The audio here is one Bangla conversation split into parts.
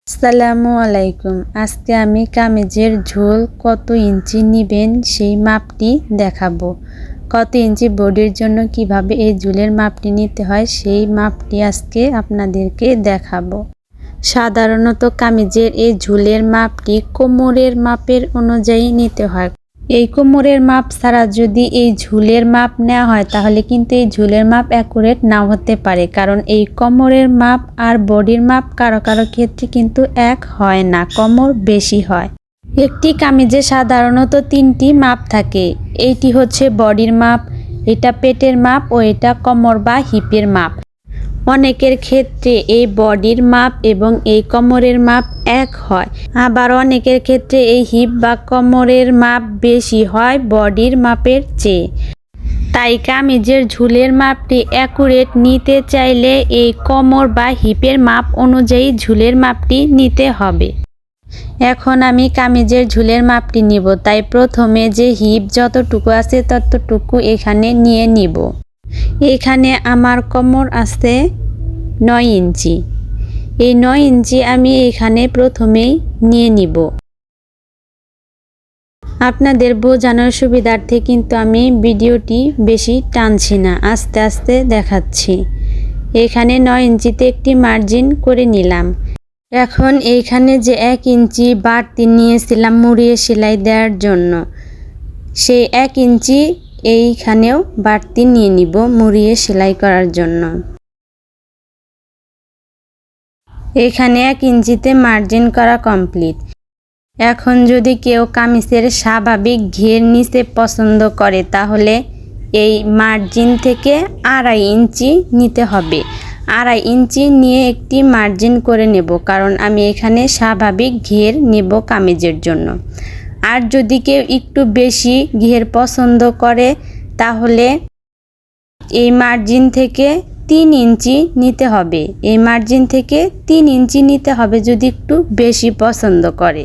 আসসালামু আলাইকুম। আজকে আমি কামিজের ঝোল কত ইঞ্চি নেবেন সেই মাপটি দেখাবো। কত ইঞ্চি বডির জন্য কিভাবে এই ঝোলের মাপটি নিতে হয় সেই মাপটি আজকে আপনাদেরকে দেখাবো। সাধারণত কামিজের এই ঝোলের মাপটি কোমরের মাপের অনুযায়ী নিতে হয়। এই কোমরের মাপ ছাড়া যদি এই ঝুলের মাপ নেওয়া হয় তাহলে কিন্তু এই ঝুলের মাপ অ্যাকুরেট নাও হতে পারে, কারণ এই কোমরের মাপ আর বডির মাপ কারো কারো ক্ষেত্রে কিন্তু এক হয় না, কোমর বেশি হয়। একটি কামিজে সাধারণত 3টি মাপ থাকে। এইটি হচ্ছে বডির মাপ, এটা পেটের মাপ ও এটা কোমর বা হিপের মাপ। অনেকের ক্ষেত্রে এই বডির মাপ এবং এই কোমরের মাপ এক হয়, আবার অনেকের ক্ষেত্রে এই হিপ বা কোমরের মাপ বেশি হয় বডির মাপের চেয়ে। তাই কামিজের ঝুলের মাপটি অ্যাকুরেট নিতে চাইলে এই কোমর বা হিপের মাপ অনুযায়ী ঝুলের মাপটি নিতে হবে। এখন আমি কামিজের ঝুলের মাপটি নিব, তাই প্রথমে যে হিপ যতটুকু আছে ততটুকু এখানে নিয়ে নিব। এখানে আমার কোমর আছে 9 ইঞ্চি। এই 9 ইঞ্চি আমি এখানে প্রথমেই নিয়ে নিব। আপনাদের বোঝানোর সুবিধার্থে কিন্তু আমি ভিডিওটি বেশি টানছি না, আস্তে আস্তে দেখাচ্ছি। এখানে 9 ইঞ্চিতে একটি মার্জিন করে নিলাম। এখন এইখানে যে 1 ইঞ্চি বাড়তি নিয়েছিলাম মুড়িয়ে সেলাই দেওয়ার জন্য, সেই 1 ইঞ্চি এইখানেও বাড়তি নিয়ে নিব মুড়িয়ে সেলাই করার জন্য। এখানে 1 ইঞ্চিতে মার্জিন করা কমপ্লিট। এখন যদি কেউ কামিজের স্বাভাবিক ঘের নিচে পছন্দ করে তাহলে এই মার্জিন থেকে 2.5 ইঞ্চি নিতে হবে। 2.5 ইঞ্চি নিয়ে একটি মার্জিন করে নেব, কারণ আমি এখানে স্বাভাবিক ঘের নেব কামিজের জন্য। আর যদি কেউ একটু বেশি ঘের পছন্দ করে তাহলে এই মার্জিন থেকে 3 ইঞ্চি নিতে হবে। এই মার্জিন থেকে 3 ইঞ্চি নিতে হবে যদি একটু বেশি পছন্দ করে।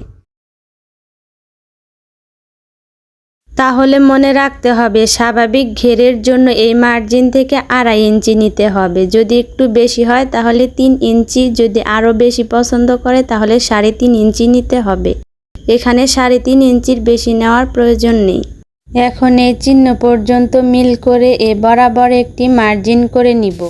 তাহলে মনে রাখতে হবে স্বাভাবিক ঘেরের জন্য এই মার্জিন থেকে 2.5 ইঞ্চি নিতে হবে। যদি একটু বেশি হয় তাহলে 3 ইঞ্চি, যদি আরও বেশি পছন্দ করে তাহলে 3.5 ইঞ্চি নিতে হবে। এখানে 3.5 ইঞ্চির বেশি নেওয়ার প্রয়োজন নেই। এখন এই চিহ্ন পর্যন্ত মিল করে এ বরাবর একটি মার্জিন করে নিব।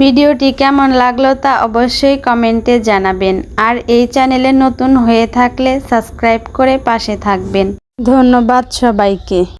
ভিডিওটি কেমন লাগলো তা অবশ্যই কমেন্টে জানাবেন, আর এই চ্যানেলে নতুন হয়ে থাকলে সাবস্ক্রাইব করে পাশে থাকবেন। ধন্যবাদ সবাইকে।